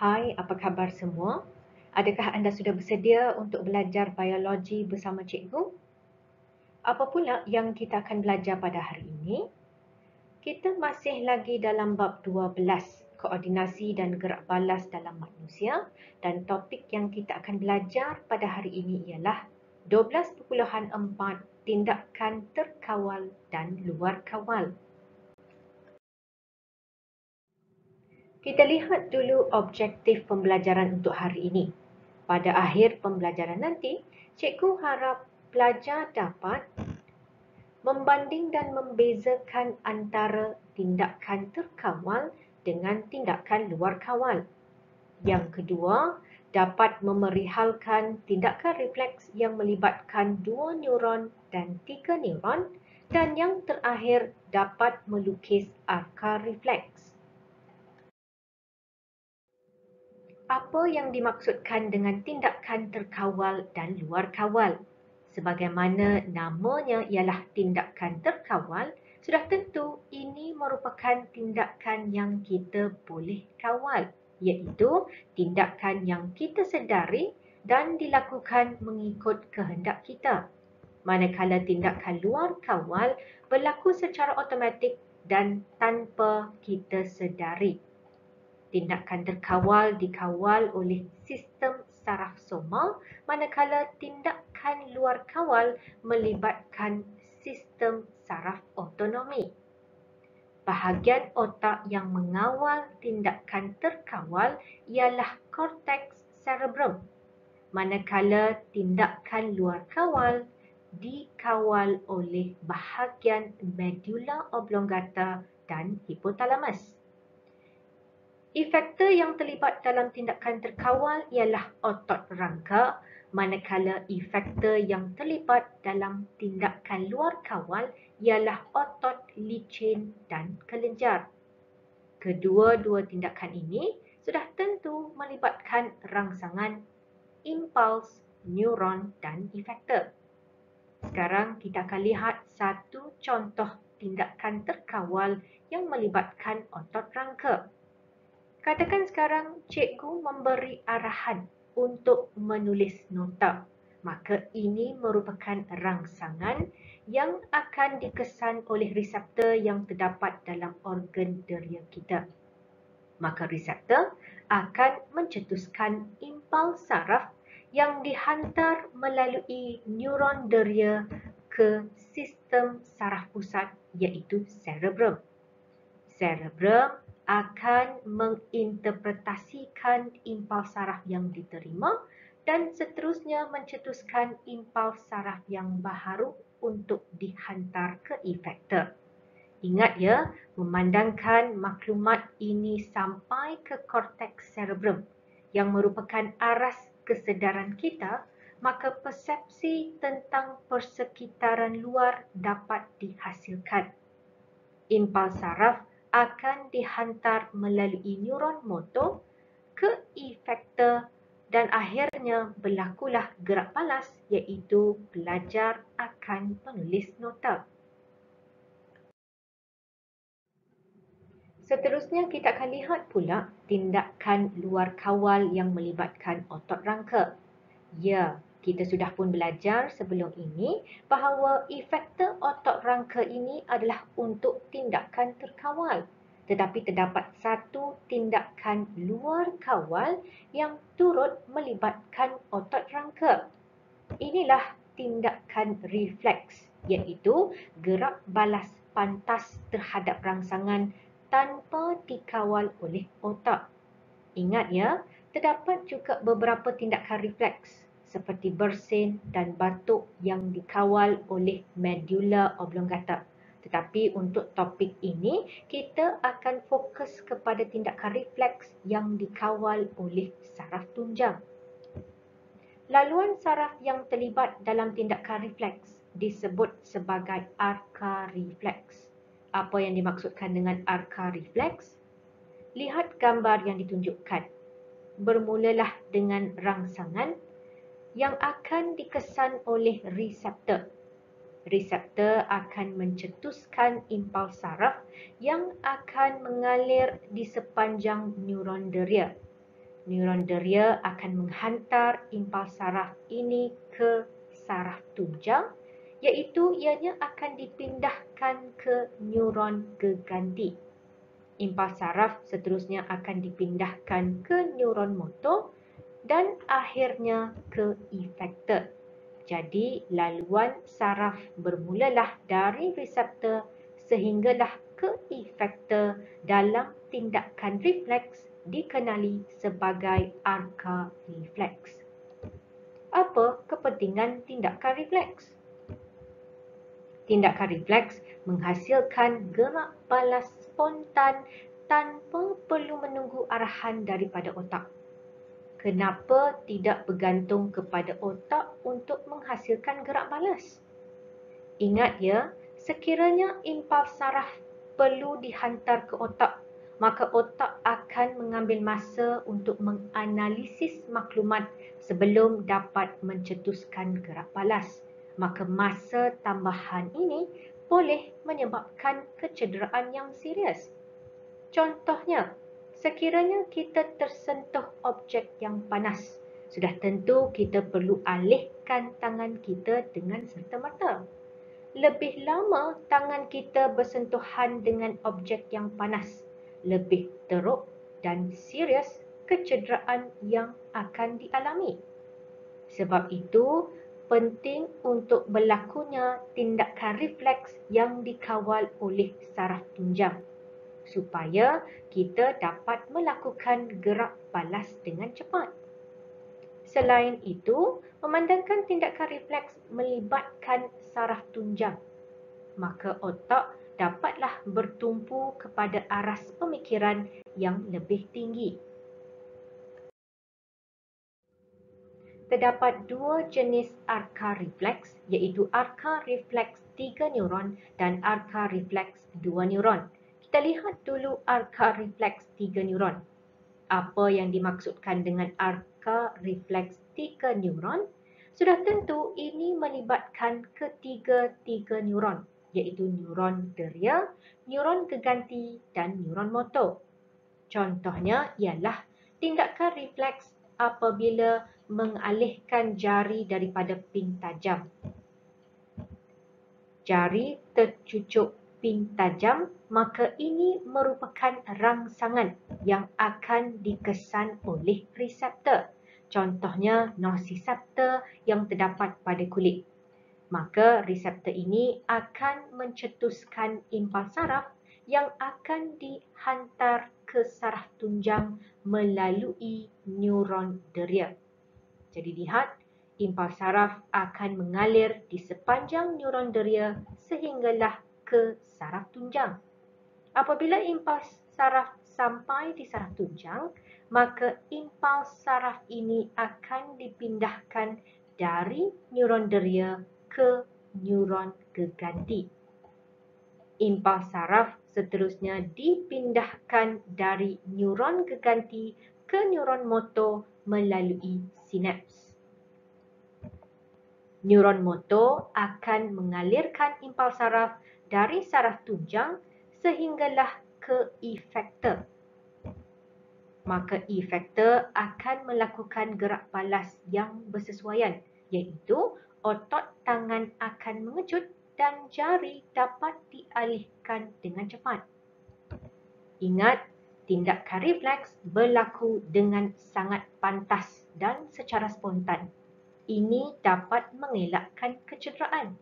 Hai, apa khabar semua? Adakah anda sudah bersedia untuk belajar biologi bersama cikgu? Apa pula yang kita akan belajar pada hari ini? Kita masih lagi dalam bab 12, koordinasi dan gerak balas dalam manusia, dan topik yang kita akan belajar pada hari ini ialah 12.4 tindakan terkawal dan luar kawal. Kita lihat dulu objektif pembelajaran untuk hari ini. Pada akhir pembelajaran nanti, cikgu harap pelajar dapat membanding dan membezakan antara tindakan terkawal dengan tindakan luar kawal. Yang kedua, dapat memerihalkan tindakan refleks yang melibatkan 2 neuron dan 3 neuron. Dan yang terakhir, dapat melukis arka refleks. Apa yang dimaksudkan dengan tindakan terkawal dan luar kawal? Sebagaimana namanya ialah tindakan terkawal, sudah tentu ini merupakan tindakan yang kita boleh kawal, iaitu tindakan yang kita sedari dan dilakukan mengikut kehendak kita. Manakala tindakan luar kawal berlaku secara automatik dan tanpa kita sedari. Tindakan terkawal dikawal oleh sistem saraf soma, manakala tindakan luar kawal melibatkan sistem saraf otonomi. Bahagian otak yang mengawal tindakan terkawal ialah korteks cerebrum, manakala tindakan luar kawal dikawal oleh bahagian medulla oblongata dan hipotalamus. Efektor yang terlibat dalam tindakan terkawal ialah otot rangka, manakala efektor yang terlibat dalam tindakan luar kawal ialah otot licin dan kelenjar. Kedua-dua tindakan ini sudah tentu melibatkan rangsangan, impuls, neuron dan efektor. Sekarang kita akan lihat satu contoh tindakan terkawal yang melibatkan otot rangka. Katakan sekarang cikgu memberi arahan untuk menulis nota. Maka ini merupakan rangsangan yang akan dikesan oleh reseptor yang terdapat dalam organ deria kita. Maka reseptor akan mencetuskan impuls saraf yang dihantar melalui neuron deria ke sistem saraf pusat iaitu cerebrum. Cerebrum akan menginterpretasikan impuls saraf yang diterima dan seterusnya mencetuskan impuls saraf yang baharu untuk dihantar ke efektor. Ingat ya, memandangkan maklumat ini sampai ke korteks cerebrum yang merupakan aras kesedaran kita, maka persepsi tentang persekitaran luar dapat dihasilkan. Impuls saraf akan dihantar melalui neuron motor ke efektor dan akhirnya berlakulah gerak balas iaitu pelajar akan menulis nota. Seterusnya kita akan lihat pula tindakan luar kawal yang melibatkan otot rangka. Ya, kita sudah pun belajar sebelum ini bahawa efektor otot rangka ini adalah untuk tindakan terkawal. Tetapi terdapat satu tindakan luar kawal yang turut melibatkan otot rangka. Inilah tindakan refleks, iaitu gerak balas pantas terhadap rangsangan tanpa dikawal oleh otak. Ingat ya, terdapat juga beberapa tindakan refleks seperti bersin dan batuk yang dikawal oleh medulla oblongata. Tetapi untuk topik ini, kita akan fokus kepada tindakan refleks yang dikawal oleh saraf tunjang. Laluan saraf yang terlibat dalam tindakan refleks disebut sebagai arka refleks. Apa yang dimaksudkan dengan arka refleks? Lihat gambar yang ditunjukkan. Bermulalah dengan rangsangan yang akan dikesan oleh reseptor. Reseptor akan mencetuskan impuls saraf yang akan mengalir di sepanjang neuron deria. Neuron deria akan menghantar impuls saraf ini ke saraf tunjang, iaitu ianya akan dipindahkan ke neuron geganti. Impuls saraf seterusnya akan dipindahkan ke neuron motor dan akhirnya ke efektor. Jadi, laluan saraf bermulalah dari reseptor sehinggalah ke efektor dalam tindakan refleks dikenali sebagai arka refleks. Apa kepentingan tindakan refleks? Tindakan refleks menghasilkan gerak balas spontan tanpa perlu menunggu arahan daripada otak. Kenapa tidak bergantung kepada otak untuk menghasilkan gerak balas? Ingat ya, sekiranya impuls saraf perlu dihantar ke otak, maka otak akan mengambil masa untuk menganalisis maklumat sebelum dapat mencetuskan gerak balas. Maka masa tambahan ini boleh menyebabkan kecederaan yang serius. Contohnya, sekiranya kita tersentuh objek yang panas, sudah tentu kita perlu alihkan tangan kita dengan serta-merta. Lebih lama tangan kita bersentuhan dengan objek yang panas, lebih teruk dan serius kecederaan yang akan dialami. Sebab itu, penting untuk berlakunya tindakan refleks yang dikawal oleh saraf tunjang supaya kita dapat melakukan gerak balas dengan cepat. Selain itu, memandangkan tindakan refleks melibatkan saraf tunjang, maka otak dapatlah bertumpu kepada aras pemikiran yang lebih tinggi. Terdapat dua jenis arka refleks, iaitu arka refleks 3 neuron dan arka refleks 2 neuron. Kita lihat dulu arka refleks 3 neuron. Apa yang dimaksudkan dengan arka refleks 3 neuron? Sudah tentu ini melibatkan ketiga-tiga neuron, iaitu neuron deria, neuron geganti dan neuron motor. Contohnya ialah tindakan refleks apabila mengalihkan jari daripada ping tajam. Jari tercucuk ping tajam, maka ini merupakan rangsangan yang akan dikesan oleh reseptor. Contohnya nociceptor yang terdapat pada kulit. Maka reseptor ini akan mencetuskan impuls saraf yang akan dihantar ke saraf tunjang melalui neuron deria. Jadi lihat, impuls saraf akan mengalir di sepanjang neuron deria sehinggalah ke saraf tunjang. Apabila impuls saraf sampai di saraf tunjang, maka impuls saraf ini akan dipindahkan dari neuron deria ke neuron geganti. Impuls saraf seterusnya dipindahkan dari neuron geganti ke neuron motor melalui sinaps. Neuron motor akan mengalirkan impuls saraf dari saraf tunjang sehinggalah ke efektor. Maka efektor akan melakukan gerak balas yang bersesuaian, iaitu otot tangan akan mengejut dan jari dapat dialihkan dengan cepat. Ingat, tindakan refleks berlaku dengan sangat pantas dan secara spontan. Ini dapat mengelakkan kecederaan.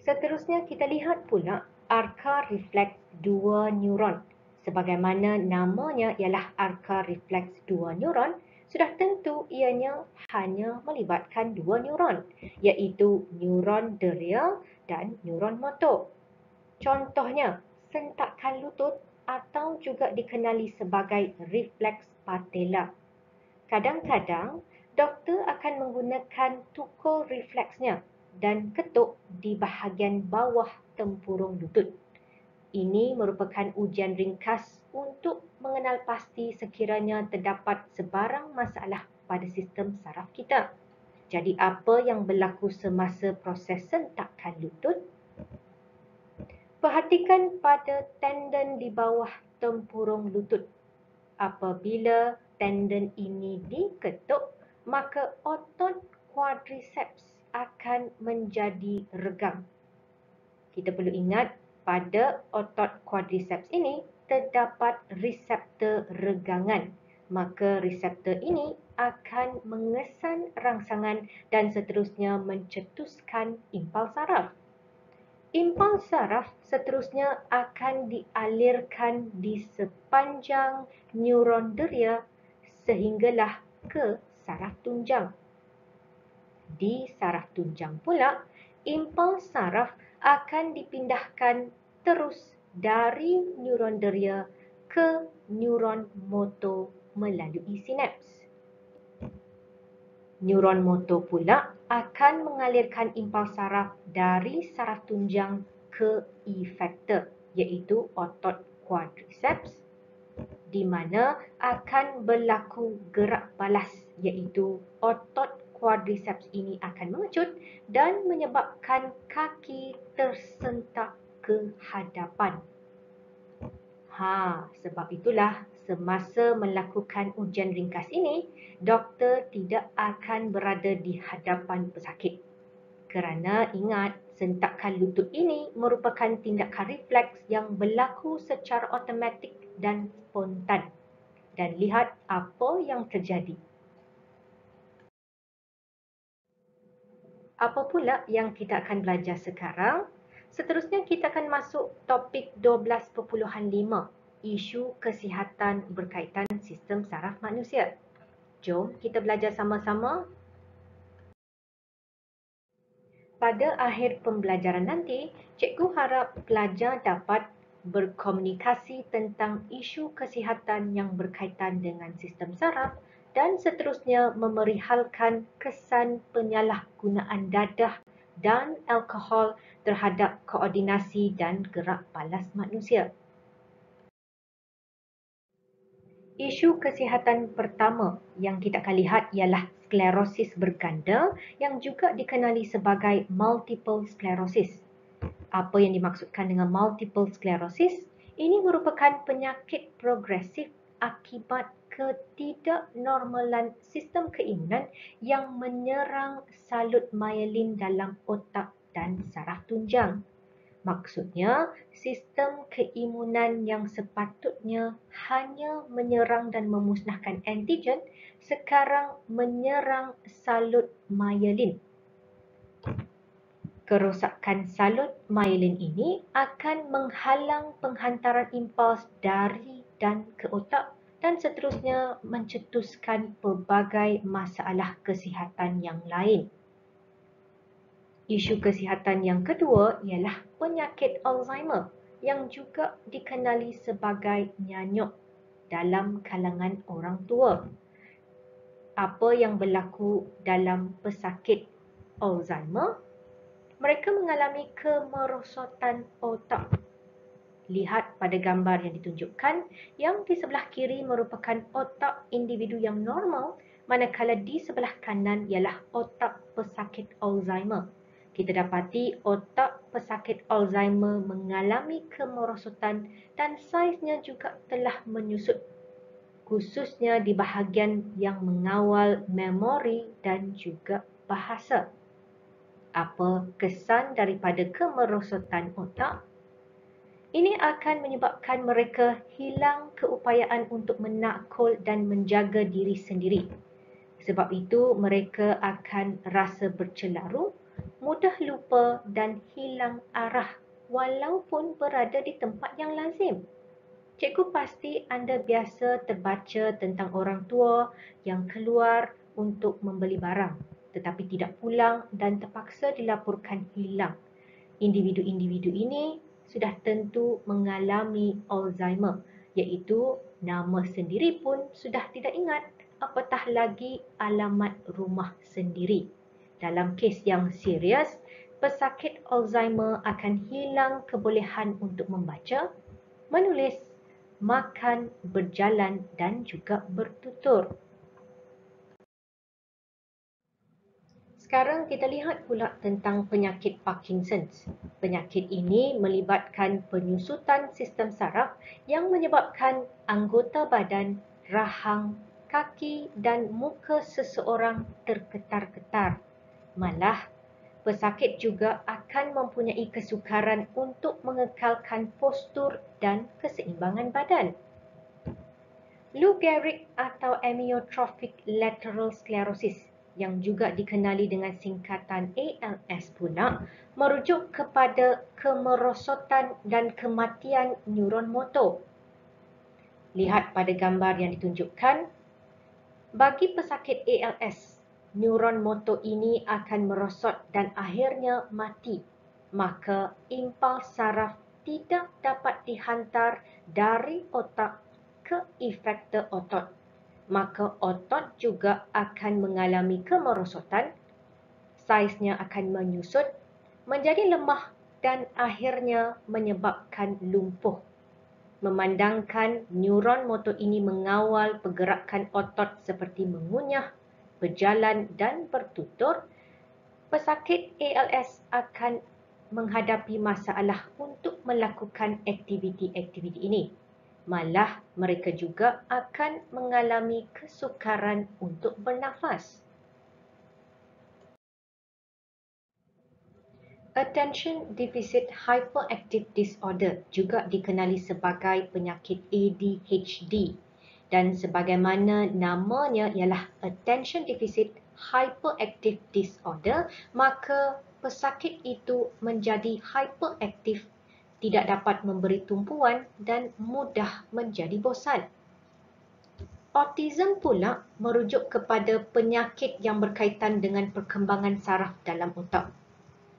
Seterusnya kita lihat pula arka refleks 2 neuron. Sebagaimana namanya ialah arka refleks 2 neuron, sudah tentu ianya hanya melibatkan 2 neuron, iaitu neuron deria dan neuron motor. Contohnya, sentakan lutut atau juga dikenali sebagai refleks patella. Kadang-kadang, doktor akan menggunakan tukul refleksnya dan ketuk di bahagian bawah tempurung lutut. Ini merupakan ujian ringkas untuk mengenal pasti sekiranya terdapat sebarang masalah pada sistem saraf kita. Jadi apa yang berlaku semasa proses sentakan lutut? Perhatikan pada tendon di bawah tempurung lutut. Apabila tendon ini diketuk, maka otot quadriceps akan menjadi regang. Kita perlu ingat, pada otot quadriceps ini terdapat reseptor regangan. Maka reseptor ini akan mengesan rangsangan dan seterusnya mencetuskan impuls saraf. Impuls saraf seterusnya akan dialirkan di sepanjang neuron deria sehinggalah ke saraf tunjang. Di saraf tunjang pula, impuls saraf akan dipindahkan terus dari neuron deria ke neuron motor melalui sinaps. Neuron motor pula akan mengalirkan impuls saraf dari saraf tunjang ke efektor, iaitu otot quadriceps, di mana akan berlaku gerak balas, iaitu otot quadriceps ini akan mengecut dan menyebabkan kaki tersentak ke hadapan. Sebab itulah semasa melakukan ujian ringkas ini, doktor tidak akan berada di hadapan pesakit. Kerana ingat, sentakan lutut ini merupakan tindakan refleks yang berlaku secara automatik dan spontan. Dan lihat apa yang terjadi. Apa pula yang kita akan belajar sekarang? Seterusnya kita akan masuk topik 12.5, isu kesihatan berkaitan sistem saraf manusia. Jom kita belajar sama-sama. Pada akhir pembelajaran nanti, cikgu harap pelajar dapat berkomunikasi tentang isu kesihatan yang berkaitan dengan sistem saraf dan seterusnya memerihalkan kesan penyalahgunaan dadah dan alkohol terhadap koordinasi dan gerak balas manusia. Isu kesihatan pertama yang kita akan lihat ialah sklerosis berganda yang juga dikenali sebagai multiple sclerosis. Apa yang dimaksudkan dengan multiple sclerosis? Ini merupakan penyakit progresif akibat ketidaknormalan sistem keimunan yang menyerang salut myelin dalam otak dan saraf tunjang. Maksudnya, sistem keimunan yang sepatutnya hanya menyerang dan memusnahkan antigen, sekarang menyerang salut myelin. Kerosakan salut myelin ini akan menghalang penghantaran impuls dari dan ke otak dan seterusnya mencetuskan pelbagai masalah kesihatan yang lain. Isu kesihatan yang kedua ialah penyakit Alzheimer yang juga dikenali sebagai nyanyuk dalam kalangan orang tua. Apa yang berlaku dalam pesakit Alzheimer? Mereka mengalami kemerosotan otak. Lihat pada gambar yang ditunjukkan, yang di sebelah kiri merupakan otak individu yang normal, manakala di sebelah kanan ialah otak pesakit Alzheimer. Kita dapati otak pesakit Alzheimer mengalami kemerosotan dan saiznya juga telah menyusut, khususnya di bahagian yang mengawal memori dan juga bahasa. Apa kesan daripada kemerosotan otak? Ini akan menyebabkan mereka hilang keupayaan untuk menakul dan menjaga diri sendiri. Sebab itu, mereka akan rasa bercelaru, mudah lupa dan hilang arah walaupun berada di tempat yang lazim. Cikgu pasti anda biasa terbaca tentang orang tua yang keluar untuk membeli barang tetapi tidak pulang dan terpaksa dilaporkan hilang. Individu-individu ini sudah tentu mengalami Alzheimer, iaitu nama sendiri pun sudah tidak ingat, apatah lagi alamat rumah sendiri. Dalam kes yang serius, pesakit Alzheimer akan hilang kebolehan untuk membaca, menulis, makan, berjalan dan juga bertutur. Sekarang kita lihat pula tentang penyakit Parkinson's. Penyakit ini melibatkan penyusutan sistem saraf yang menyebabkan anggota badan, rahang, kaki dan muka seseorang terketar-ketar. Malah, pesakit juga akan mempunyai kesukaran untuk mengekalkan postur dan keseimbangan badan. Lou Gehrig atau amyotrophic lateral sclerosis yang juga dikenali dengan singkatan ALS pula merujuk kepada kemerosotan dan kematian neuron motor. Lihat pada gambar yang ditunjukkan. Bagi pesakit ALS, neuron motor ini akan merosot dan akhirnya mati. Maka impuls saraf tidak dapat dihantar dari otak ke efektor otot. Maka otot juga akan mengalami kemerosotan, saiznya akan menyusut, menjadi lemah dan akhirnya menyebabkan lumpuh. Memandangkan neuron motor ini mengawal pergerakan otot seperti mengunyah, berjalan dan bertutur, pesakit ALS akan menghadapi masalah untuk melakukan aktiviti-aktiviti ini. Malah mereka juga akan mengalami kesukaran untuk bernafas. Attention Deficit Hyperactive Disorder juga dikenali sebagai penyakit ADHD dan sebagaimana namanya ialah Attention Deficit Hyperactive Disorder, maka pesakit itu menjadi hyperaktif, tidak dapat memberi tumpuan dan mudah menjadi bosan. Autism pula merujuk kepada penyakit yang berkaitan dengan perkembangan saraf dalam otak,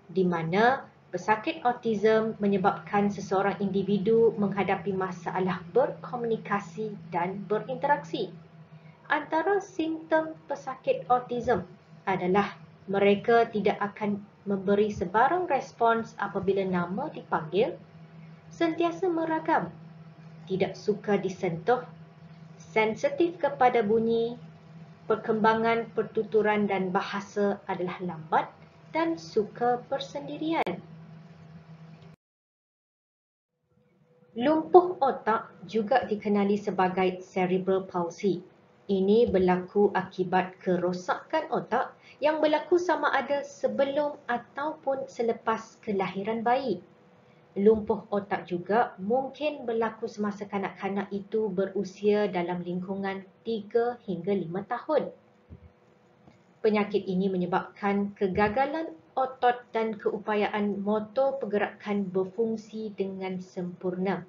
di mana pesakit autism menyebabkan seseorang individu menghadapi masalah berkomunikasi dan berinteraksi. Antara simptom pesakit autism adalah mereka tidak akan memberi sebarang respons apabila nama dipanggil, sentiasa meragam, tidak suka disentuh, sensitif kepada bunyi, perkembangan pertuturan dan bahasa adalah lambat dan suka bersendirian. Lumpuh otak juga dikenali sebagai cerebral palsy. Ini berlaku akibat kerosakan otak yang berlaku sama ada sebelum ataupun selepas kelahiran bayi. Lumpuh otak juga mungkin berlaku semasa kanak-kanak itu berusia dalam lingkungan 3 hingga 5 tahun. Penyakit ini menyebabkan kegagalan otot dan keupayaan motor pergerakan berfungsi dengan sempurna.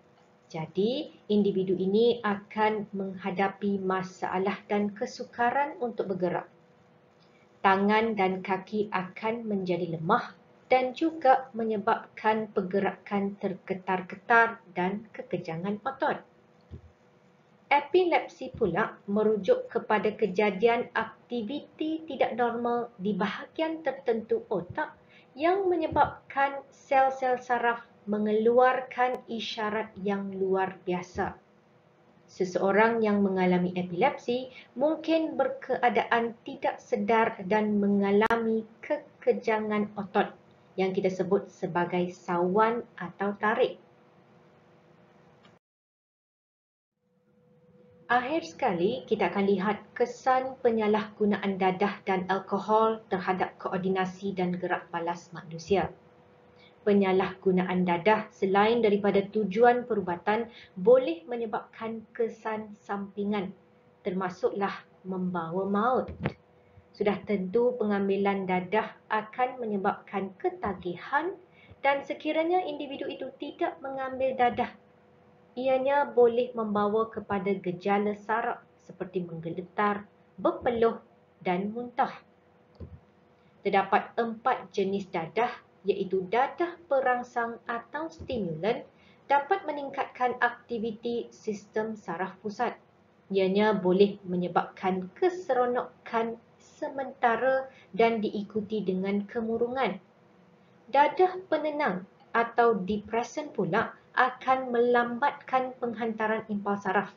Jadi, individu ini akan menghadapi masalah dan kesukaran untuk bergerak. Tangan dan kaki akan menjadi lemah dan juga menyebabkan pergerakan terketar-ketar dan kekejangan otot. Epilepsi pula merujuk kepada kejadian aktiviti tidak normal di bahagian tertentu otak yang menyebabkan sel-sel saraf mengeluarkan isyarat yang luar biasa. Seseorang yang mengalami epilepsi mungkin berkeadaan tidak sedar dan mengalami kekejangan otot yang kita sebut sebagai sawan atau tarik. Akhir sekali, kita akan lihat kesan penyalahgunaan dadah dan alkohol terhadap koordinasi dan gerak balas manusia. Penyalahgunaan dadah selain daripada tujuan perubatan boleh menyebabkan kesan sampingan, termasuklah membawa maut. Sudah tentu pengambilan dadah akan menyebabkan ketagihan dan sekiranya individu itu tidak mengambil dadah, ianya boleh membawa kepada gejala saraf seperti menggeletar, berpeluh dan muntah. Terdapat 4 jenis dadah iaitu dadah perangsang atau stimulan dapat meningkatkan aktiviti sistem saraf pusat. Ianya boleh menyebabkan keseronokan sementara dan diikuti dengan kemurungan. Dadah penenang atau depresan pula akan melambatkan penghantaran impuls saraf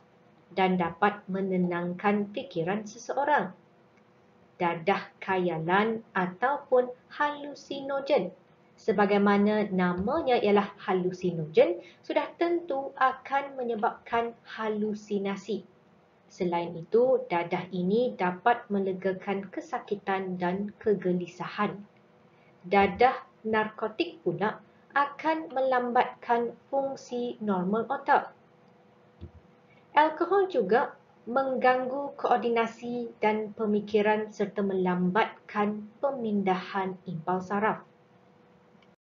dan dapat menenangkan fikiran seseorang. dadah khayalan ataupun halusinogen. Sebagaimana namanya ialah halusinogen, sudah tentu akan menyebabkan halusinasi. Selain itu, dadah ini dapat melegakan kesakitan dan kegelisahan. Dadah narkotik pula akan melambatkan fungsi normal otak. Alkohol juga mengganggu koordinasi dan pemikiran serta melambatkan pemindahan impal saraf.